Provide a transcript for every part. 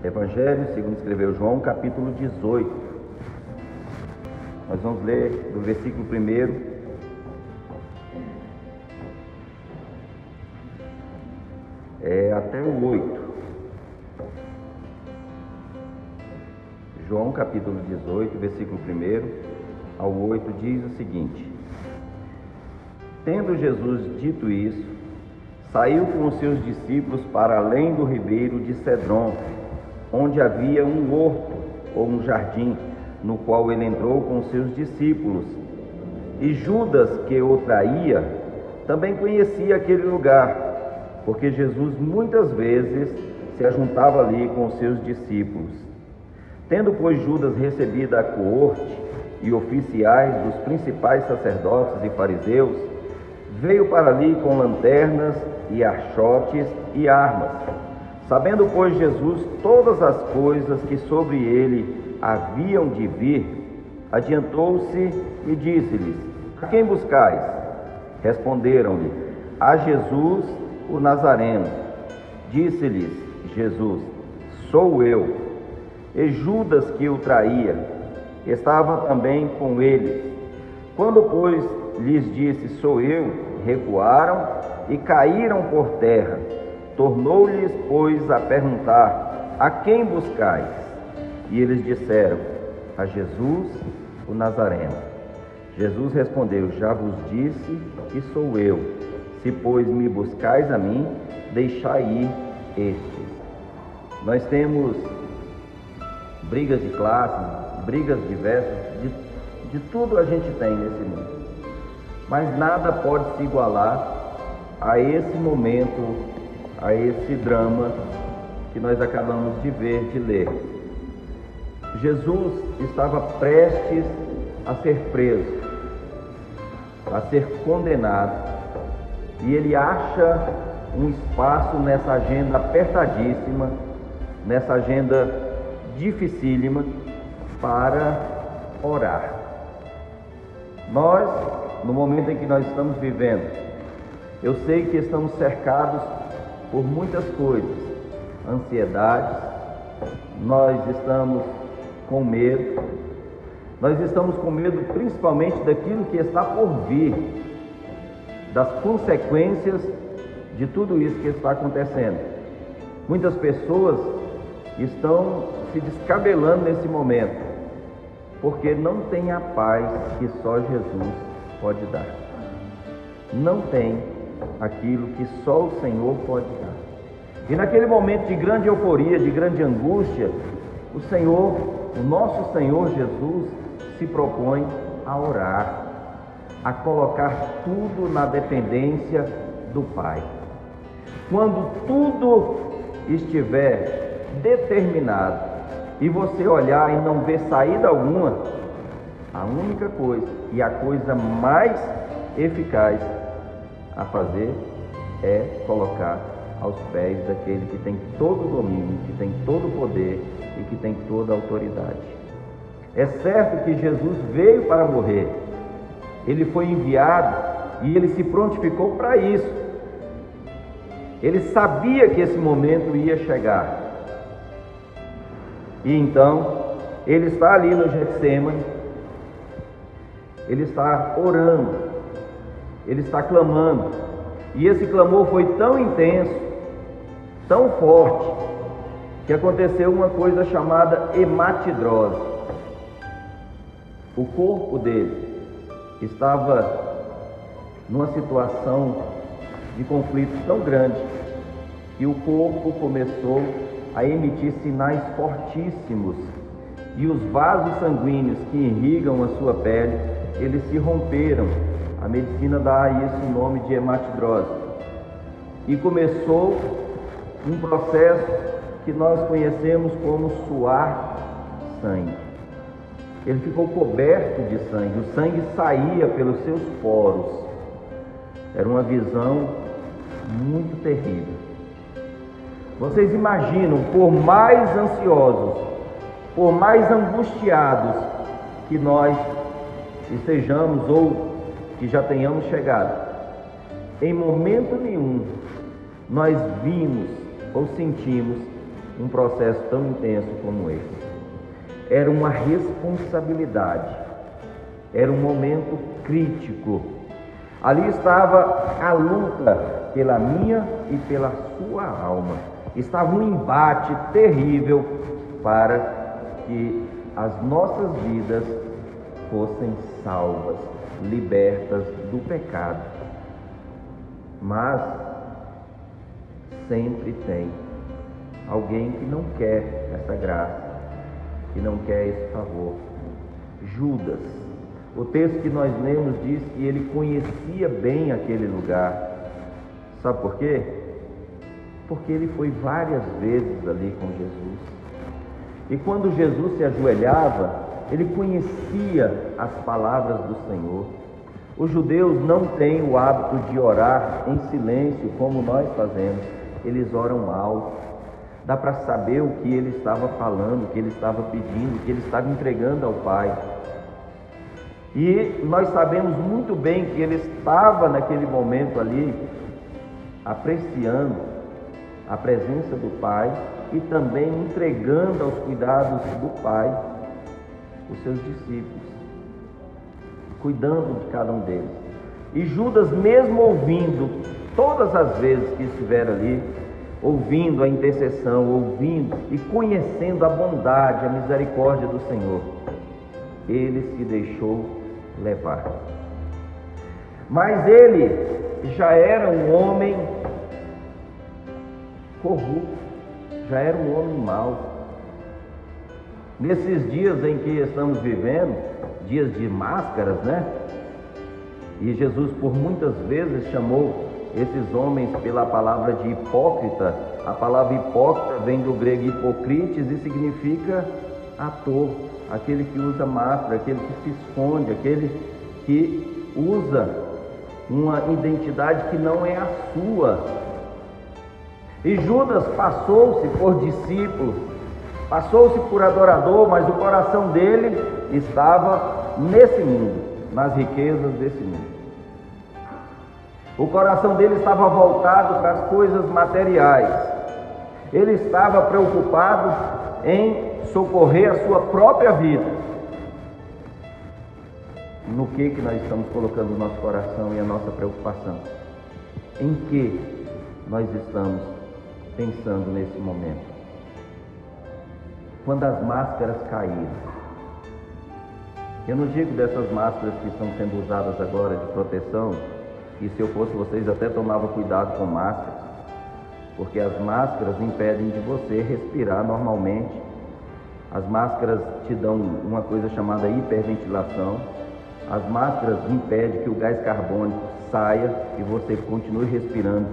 Evangelho segundo escreveu João, capítulo 18. Nós vamos ler do versículo 1 até o 8. João, capítulo 18, versículo 1 ao 8, diz o seguinte: Tendo Jesus dito isso, saiu com os seus discípulos para além do ribeiro de Cedron, onde havia um horto ou um jardim, no qual ele entrou com os seus discípulos. E Judas, que o traía, também conhecia aquele lugar, porque Jesus muitas vezes se ajuntava ali com os seus discípulos. Tendo, pois, Judas recebido a coorte e oficiais dos principais sacerdotes e fariseus, veio para ali com lanternas e archotes e armas. Sabendo, pois, Jesus todas as coisas que sobre ele haviam de vir, adiantou-se e disse-lhes: A quem buscais? Responderam-lhe: A Jesus, o Nazareno. Disse-lhes Jesus: Sou eu. E Judas, que o traía, estava também com eles. Quando, pois, lhes disse: Sou eu, recuaram e caíram por terra. Tornou-lhes, pois, a perguntar: A quem buscais? E eles disseram: A Jesus, o Nazareno. Jesus respondeu: Já vos disse que sou eu. Se, pois, me buscais a mim, deixai ir estes. Nós temos brigas de classe, brigas diversas, de tudo a gente tem nesse mundo. Mas nada pode se igualar a esse momento, a esse drama que nós acabamos de ver, de ler. Jesus estava prestes a ser preso, a ser condenado, e ele acha um espaço nessa agenda apertadíssima, nessa agenda dificílima, para orar. Nós, no momento em que nós estamos vivendo, eu sei que estamos cercados por muitas coisas, ansiedades, nós estamos com medo, principalmente daquilo que está por vir, das consequências de tudo isso que está acontecendo. Muitas pessoas estão se descabelando nesse momento, porque não tem a paz que só Jesus pode dar. Não tem aquilo que só o Senhor pode dar. E naquele momento de grande euforia, de grande angústia, o nosso Senhor Jesus, se propõe a orar, a colocar tudo na dependência do Pai. Quando tudo estiver determinado e você olhar e não ver saída alguma, a única coisa e a coisa mais eficaz a fazer é colocar aos pés daquele que tem todo o domínio, que tem todo o poder e que tem toda a autoridade. É certo que Jesus veio para morrer, ele foi enviado e ele se prontificou para isso. Ele sabia que esse momento ia chegar. E então, ele está ali no Getsêmani, ele está orando, ele está clamando. E esse clamor foi tão intenso, tão forte, que aconteceu uma coisa chamada hematidrose. O corpo dele estava numa situação de conflito tão grande que o corpo começou a emitir sinais fortíssimos, e os vasos sanguíneos que irrigam a sua pele, eles se romperam. A medicina dá a isso o nome de hematidrose. E começou um processo que nós conhecemos como suar sangue. Ele ficou coberto de sangue, o sangue saía pelos seus poros. Era uma visão muito terrível. Vocês imaginam, por mais ansiosos, por mais angustiados que nós estejamos ou que já tenhamos chegado, em momento nenhum nós vimos ou sentimos um processo tão intenso como esse. Era uma responsabilidade, era um momento crítico. Ali estava a luta pela minha e pela sua alma. Estava um embate terrível para que as nossas vidas fossem salvas, libertas do pecado. Mas sempre tem alguém que não quer essa graça, que não quer esse favor. Judas. O texto que nós lemos diz que ele conhecia bem aquele lugar. Sabe por quê? Porque ele foi várias vezes ali com Jesus. E quando Jesus se ajoelhava, ele conhecia as palavras do Senhor. Os judeus não têm o hábito de orar em silêncio como nós fazemos. Eles oram alto. Dá para saber o que ele estava falando, o que ele estava pedindo, o que ele estava entregando ao Pai. E nós sabemos muito bem que ele estava naquele momento ali apreciando a presença do Pai e também entregando aos cuidados do Pai os seus discípulos, cuidando de cada um deles. E Judas, mesmo ouvindo todas as vezes que estiver ali, ouvindo a intercessão, ouvindo e conhecendo a bondade, a misericórdia do Senhor, ele se deixou levar. Mas ele já era um homem corrupto, já era um homem mau. Nesses dias em que estamos vivendo, dias de máscaras, né? E Jesus por muitas vezes chamou esses homens pela palavra de hipócrita. A palavra hipócrita vem do grego hipocrites e significa ator, aquele que usa máscara, aquele que se esconde, aquele que usa uma identidade que não é a sua. E Judas passou-se por discípulo, passou-se por adorador, mas o coração dele estava nesse mundo, nas riquezas desse mundo. O coração dele estava voltado para as coisas materiais. Ele estava preocupado em socorrer a sua própria vida. No que nós estamos colocando o nosso coração e a nossa preocupação? Em que nós estamos pensando nesse momento? Quando as máscaras caíram, eu não digo dessas máscaras que estão sendo usadas agora de proteção, e se eu fosse vocês até tomava cuidado com máscaras, porque as máscaras impedem de você respirar normalmente. As máscaras te dão uma coisa chamada hiperventilação. As máscaras impedem que o gás carbônico saia e você continue respirando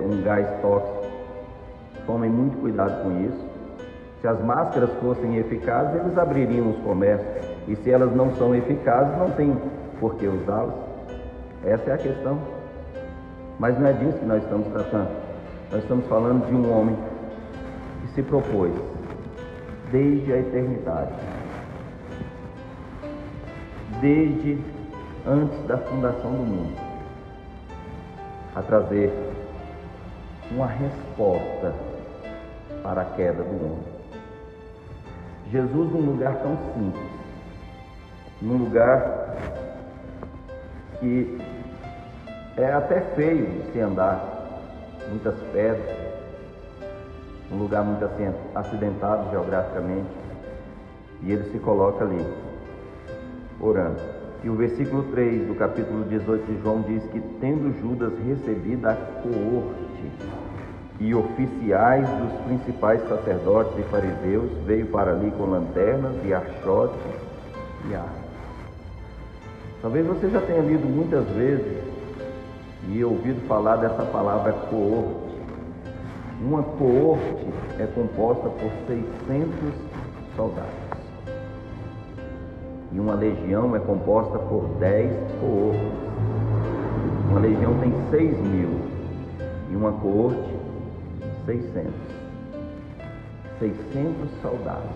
um gás tóxico. Tomem muito cuidado com isso. Se as máscaras fossem eficazes, eles abririam os comércios. E se elas não são eficazes, não tem por que usá-las. Essa é a questão. Mas não é disso que nós estamos tratando. Nós estamos falando de um homem que se propôs, desde a eternidade, desde antes da fundação do mundo, a trazer uma resposta para a queda do homem. Jesus, num lugar tão simples, num lugar que é até feio de se andar, muitas pedras, um lugar muito acidentado geograficamente, e ele se coloca ali, orando. E o versículo 3 do capítulo 18 de João diz que, tendo Judas recebido a coorte e oficiais dos principais sacerdotes e fariseus, veio para ali com lanternas e achotes e armas. Talvez você já tenha lido muitas vezes e ouvido falar dessa palavra coorte. Uma coorte é composta por 600 soldados. E uma legião é composta por 10 coortes. Uma legião tem 6.000 e uma coorte 600. 600 soldados.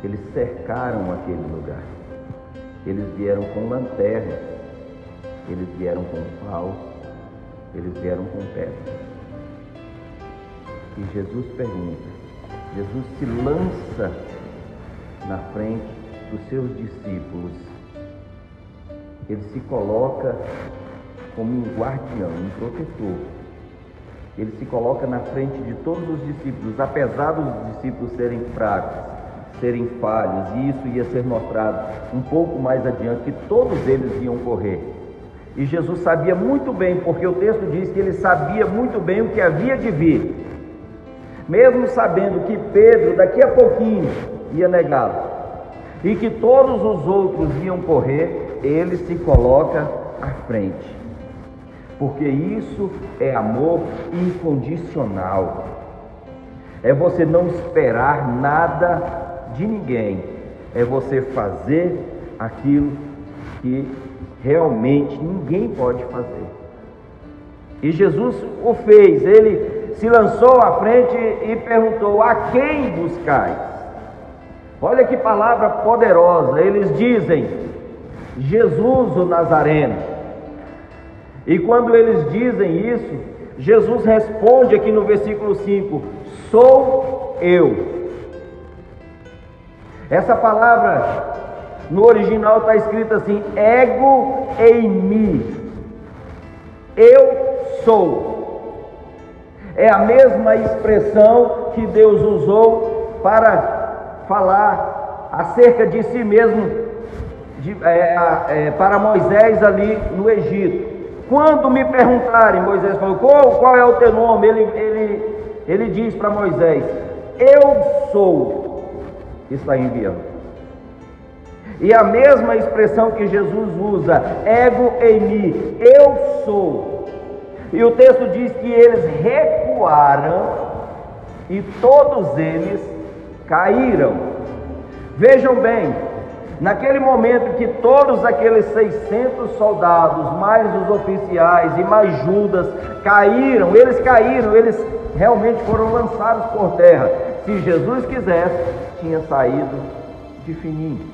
Eles cercaram aquele lugar. Eles vieram com lanternas, eles vieram com paus, eles vieram com pedras. E Jesus pergunta, Jesus se lança na frente dos seus discípulos. Ele se coloca como um guardião, um protetor. Ele se coloca na frente de todos os discípulos, apesar dos discípulos serem fracos, serem falhos, e isso ia ser mostrado um pouco mais adiante, que todos eles iam correr. E Jesus sabia muito bem, porque o texto diz que ele sabia muito bem o que havia de vir. Mesmo sabendo que Pedro daqui a pouquinho ia negá-lo, e que todos os outros iam correr, ele se coloca à frente. Porque isso é amor incondicional. É você não esperar nada de ninguém. É você fazer aquilo que realmente ninguém pode fazer. E Jesus o fez. Ele se lançou à frente e perguntou: a quem buscais? Olha que palavra poderosa. Eles dizem: Jesus o Nazareno. E quando eles dizem isso, Jesus responde aqui no versículo 5: sou eu. Essa palavra no original está escrita assim: ego eimi. Eu sou. É a mesma expressão que Deus usou para falar acerca de si mesmo para Moisés ali no Egito. Quando me perguntarem, Moisés falou: qual é o teu nome? Ele diz para Moisés: eu sou que está enviando. E a mesma expressão que Jesus usa, ego eimi, eu sou. E o texto diz que eles recuaram e todos eles caíram. Vejam bem, naquele momento que todos aqueles 600 soldados, mais os oficiais e mais Judas caíram, eles realmente foram lançados por terra. Se Jesus quisesse, tinha saído de fininho,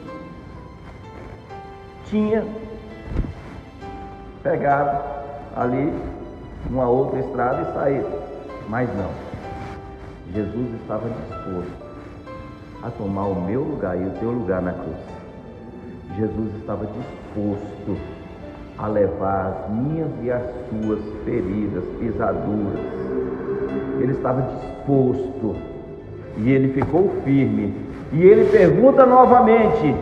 tinha pegado ali uma outra estrada e saído, mas não. Jesus estava disposto a tomar o meu lugar e o teu lugar na cruz. Jesus estava disposto a levar as minhas e as suas feridas, pisaduras. Ele estava disposto e ele ficou firme. E ele pergunta novamente,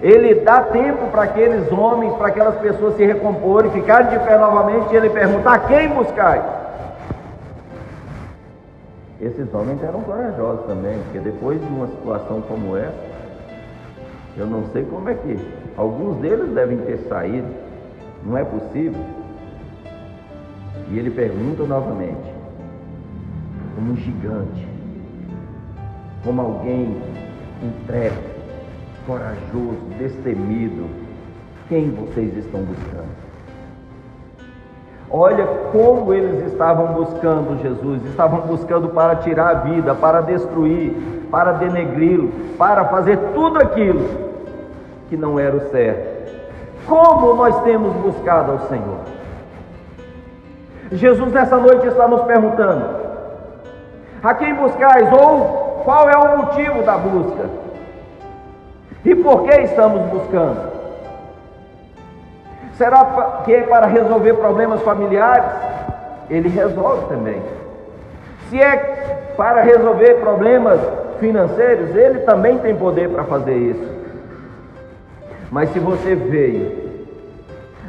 ele dá tempo para aqueles homens, para aquelas pessoas se recomporem, ficarem de pé novamente, e ele pergunta: a quem buscai? Esses homens eram corajosos também, porque depois de uma situação como essa, eu não sei como é que alguns deles devem ter saído, não é possível. E ele pergunta novamente, como um gigante, como alguém intrépido, corajoso, destemido: quem vocês estão buscando? Olha como eles estavam buscando Jesus, estavam buscando para tirar a vida, para destruir, para denegri-lo, para fazer tudo aquilo que não era o certo. Como nós temos buscado ao Senhor? Jesus nessa noite está nos perguntando: a quem buscais? Ou qual é o motivo da busca? E por que estamos buscando? Será que é para resolver problemas familiares? Ele resolve também. Se é para resolver problemas financeiros, ele também tem poder para fazer isso. Mas se você veio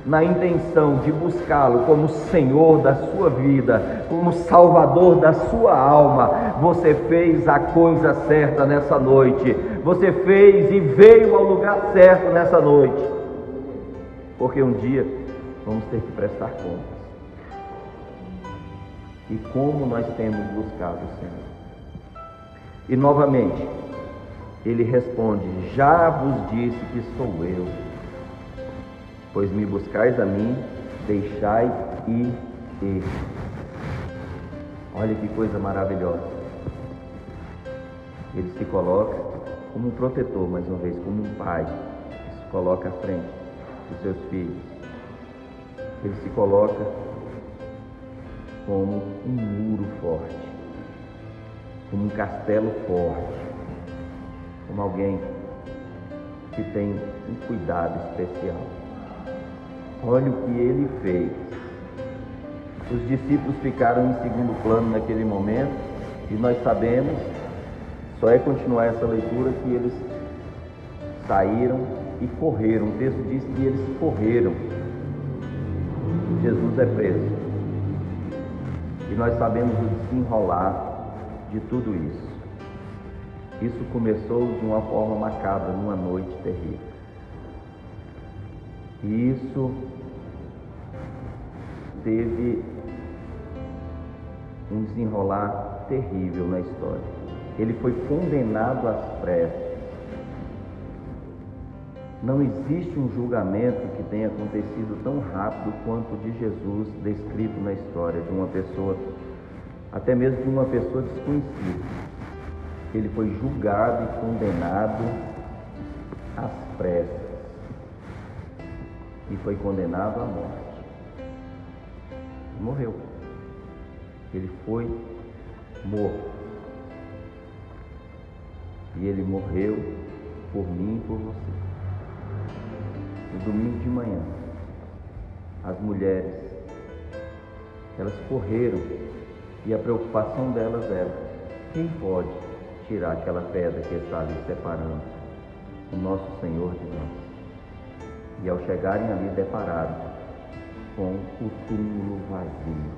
na intenção de buscá-lo como Senhor da sua vida, como Salvador da sua alma, você fez a coisa certa nessa noite. Você fez e veio ao lugar certo nessa noite. Porque um dia vamos ter que prestar contas. E como nós temos buscado o Senhor? E novamente, ele responde: já vos disse que sou eu. Pois me buscais a mim, deixai ir. Olha que coisa maravilhosa. Ele se coloca como um protetor, mais uma vez, como um pai que se coloca à frente dos seus filhos. Ele se coloca como um muro forte. como um castelo forte, como alguém que tem um cuidado especial. Olha o que ele fez. Os discípulos ficaram em segundo plano naquele momento, e nós sabemos, só é continuar essa leitura, que eles saíram e correram. O texto diz que eles correram. Jesus é preso. E nós sabemos o desenrolar de tudo isso. Isso começou de uma forma macabra, numa noite terrível. E isso teve um desenrolar terrível na história. Ele foi condenado às pressas. Não existe um julgamento que tenha acontecido tão rápido quanto o de Jesus, descrito na história de uma pessoa, até mesmo de uma pessoa desconhecida. Ele foi julgado e condenado às pressas e foi condenado à morte. Morreu. Ele foi morto. E ele morreu por mim e por você. No domingo de manhã, as mulheres, elas correram, e a preocupação delas era: quem pode tirar aquela pedra que está ali separando o nosso Senhor de nós? E ao chegarem ali, depararam com o túmulo vazio.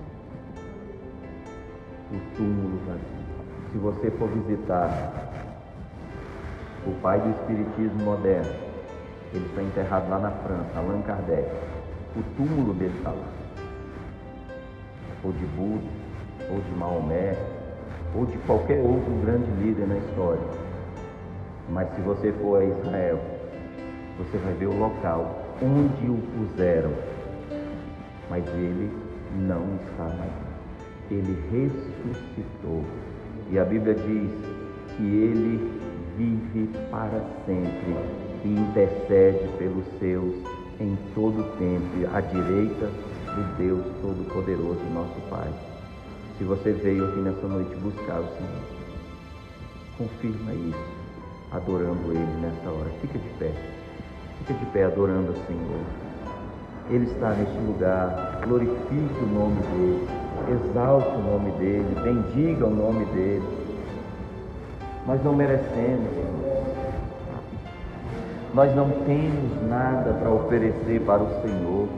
O túmulo vazio. Se você for visitar o pai do espiritismo moderno, ele está enterrado lá na França, Allan Kardec. O túmulo dele está lá. Ou de Buda, ou de Maomé, ou de qualquer outro grande líder na história. Mas se você for a Israel, você vai ver o local onde o puseram. Mas ele não está mais. Ele ressuscitou. E a Bíblia diz que ele vive para sempre e intercede pelos seus em todo o tempo, à direita do Deus Todo-Poderoso, nosso Pai. Se você veio aqui nessa noite buscar o Senhor, confirma isso, adorando Ele nessa hora. Fica de pé adorando o Senhor. Ele está neste lugar. Glorifique o nome dEle, exalte o nome dEle, bendiga o nome dEle. Nós não merecemos, irmãos. Nós não temos nada para oferecer para o Senhor.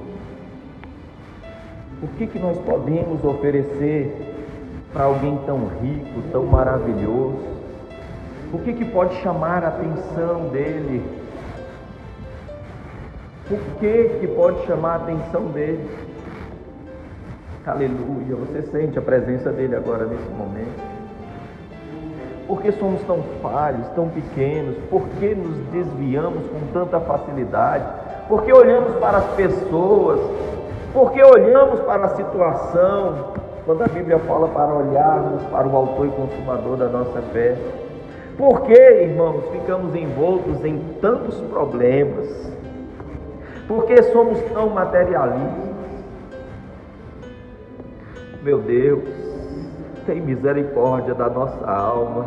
O que nós podemos oferecer para alguém tão rico, tão maravilhoso? O que pode chamar a atenção dele? O que pode chamar a atenção dele? Aleluia! Você sente a presença dele agora nesse momento? Por que somos tão falhos, tão pequenos? Por que nos desviamos com tanta facilidade? Por que olhamos para as pessoas? Por que olhamos para a situação? Quando a Bíblia fala para olharmos para o autor e consumador da nossa fé. Por que, irmãos, ficamos envoltos em tantos problemas? Por que somos tão materialistas? Meu Deus, tem misericórdia da nossa alma.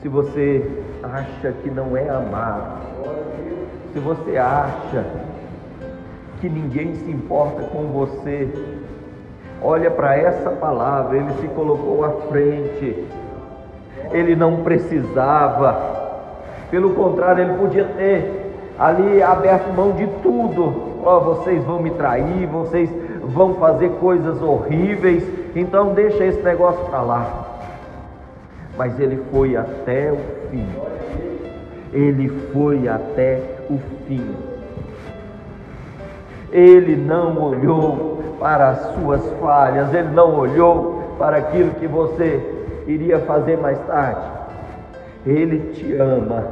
Se você acha que não é amado, se você acha que ninguém se importa com você, olha para essa palavra. Ele se colocou à frente. Ele não precisava, pelo contrário, ele podia ter ali aberto mão de tudo. Vocês vão me trair, vocês vão fazer coisas horríveis, então deixa esse negócio para lá. Mas ele foi até o fim. Ele foi até o fim. Ele não olhou para as suas falhas, ele não olhou para aquilo que você iria fazer mais tarde. Ele te ama.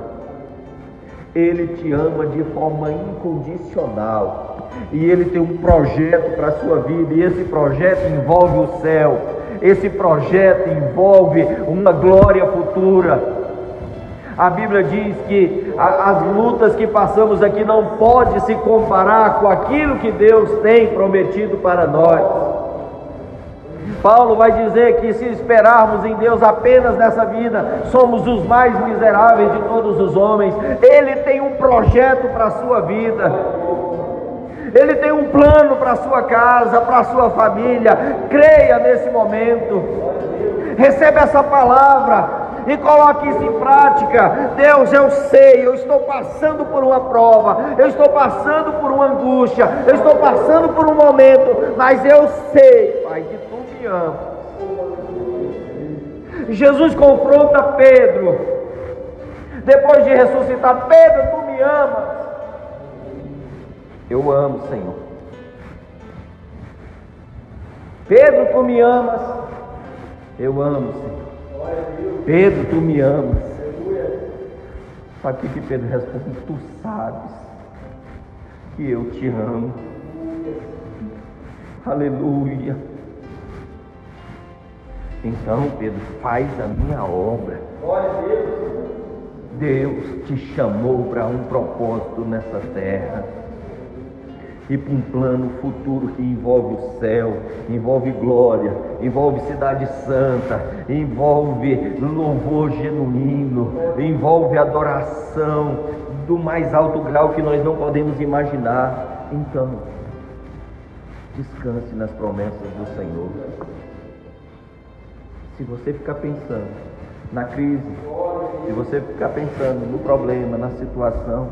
Ele te ama de forma incondicional. E Ele tem um projeto para a sua vida. E esse projeto envolve o céu. Esse projeto envolve uma glória futura. A Bíblia diz que as lutas que passamos aqui não podem se comparar com aquilo que Deus tem prometido para nós. Paulo vai dizer que se esperarmos em Deus apenas nessa vida, somos os mais miseráveis de todos os homens. Ele tem um projeto para a sua vida, Ele tem um plano para a sua casa, para a sua família. Creia nesse momento, receba essa palavra e coloque isso em prática. Deus, eu sei, eu estou passando por uma prova, eu estou passando por uma angústia, eu estou passando por um momento, mas eu sei, Pai, que Tu me amas. Jesus confronta Pedro, depois de ressuscitar: Pedro, Tu me amas? Eu amo, Senhor. Pedro, Tu me amas? Eu amo, Senhor. Pedro, Tu me amas? Sabe o que Pedro responde? Tu sabes que eu te amo. Aleluia. Então, Pedro, faz a minha obra. Deus te chamou para um propósito nessa terra e para um plano futuro que envolve o céu, envolve glória, envolve cidade santa, envolve louvor genuíno, envolve adoração do mais alto grau que nós não podemos imaginar. Então, descanse nas promessas do Senhor. Se você ficar pensando na crise, se você ficar pensando no problema, na situação,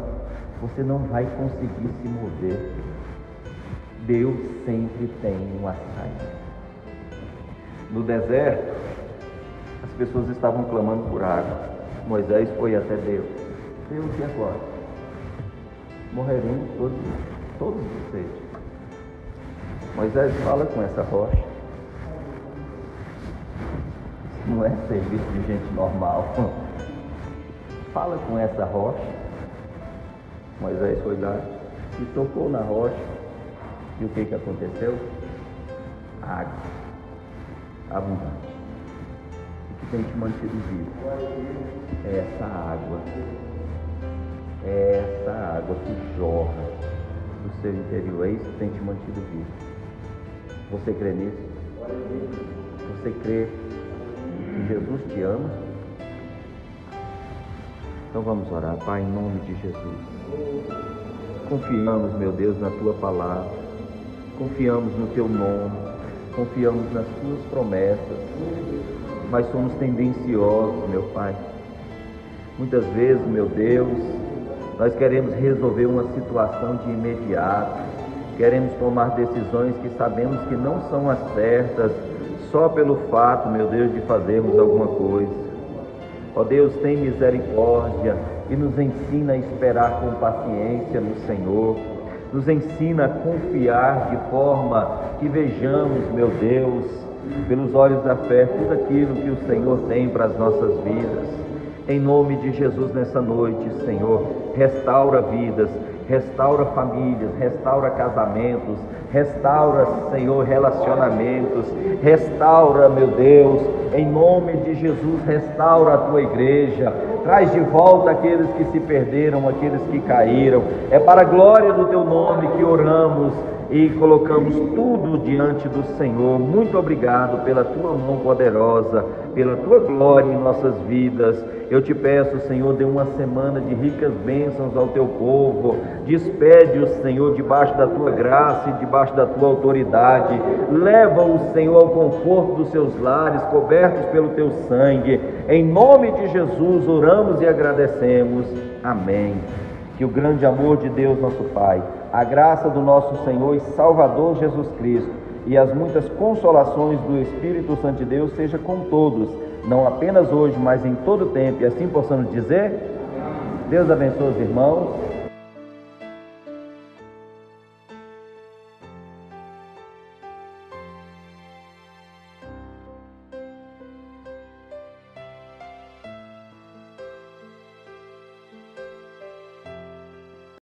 você não vai conseguir se mover. Deus sempre tem uma saída. No deserto, as pessoas estavam clamando por água. Moisés foi até Deus. Deus, e agora? Morreremos todos de sede. Moisés, fala com essa rocha. Não é serviço de gente normal. Fala com essa rocha. Moisés foi lá e tocou na rocha. E o que aconteceu? Água abundante, o que tem te mantido vivo é essa água que jorra do seu interior. É isso que tem te mantido vivo. Você crê nisso? Você crê que Jesus te ama? Então vamos orar. Pai, em nome de Jesus, confiamos, meu Deus, na Tua palavra, confiamos no Teu nome, confiamos nas Tuas promessas, mas somos tendenciosos, meu Pai. Muitas vezes, meu Deus, nós queremos resolver uma situação de imediato, queremos tomar decisões que sabemos que não são as certas, só pelo fato, meu Deus, de fazermos alguma coisa. Ó Deus, tem misericórdia e nos ensina a esperar com paciência no Senhor. Nos ensina a confiar de forma que vejamos, meu Deus, pelos olhos da fé, tudo aquilo que o Senhor tem para as nossas vidas. Em nome de Jesus, nessa noite, Senhor, restaura vidas, restaura famílias, restaura casamentos, restaura, Senhor, relacionamentos, restaura, meu Deus, em nome de Jesus, restaura a Tua igreja, traz de volta aqueles que se perderam, aqueles que caíram. É para a glória do Teu nome que oramos e colocamos tudo diante do Senhor. Muito obrigado pela Tua mão poderosa, pela Tua glória em nossas vidas. Eu te peço, Senhor, dê uma semana de ricas bênçãos ao Teu povo. Despede-os, Senhor, debaixo da Tua graça e debaixo da Tua autoridade. Leva-os, Senhor, ao conforto dos seus lares, cobertos pelo Teu sangue. Em nome de Jesus, oramos e agradecemos. Amém. Que o grande amor de Deus, nosso Pai, a graça do nosso Senhor e Salvador Jesus Cristo e as muitas consolações do Espírito Santo de Deus seja com todos, não apenas hoje, mas em todo tempo, e assim possamos dizer. Deus abençoe os irmãos.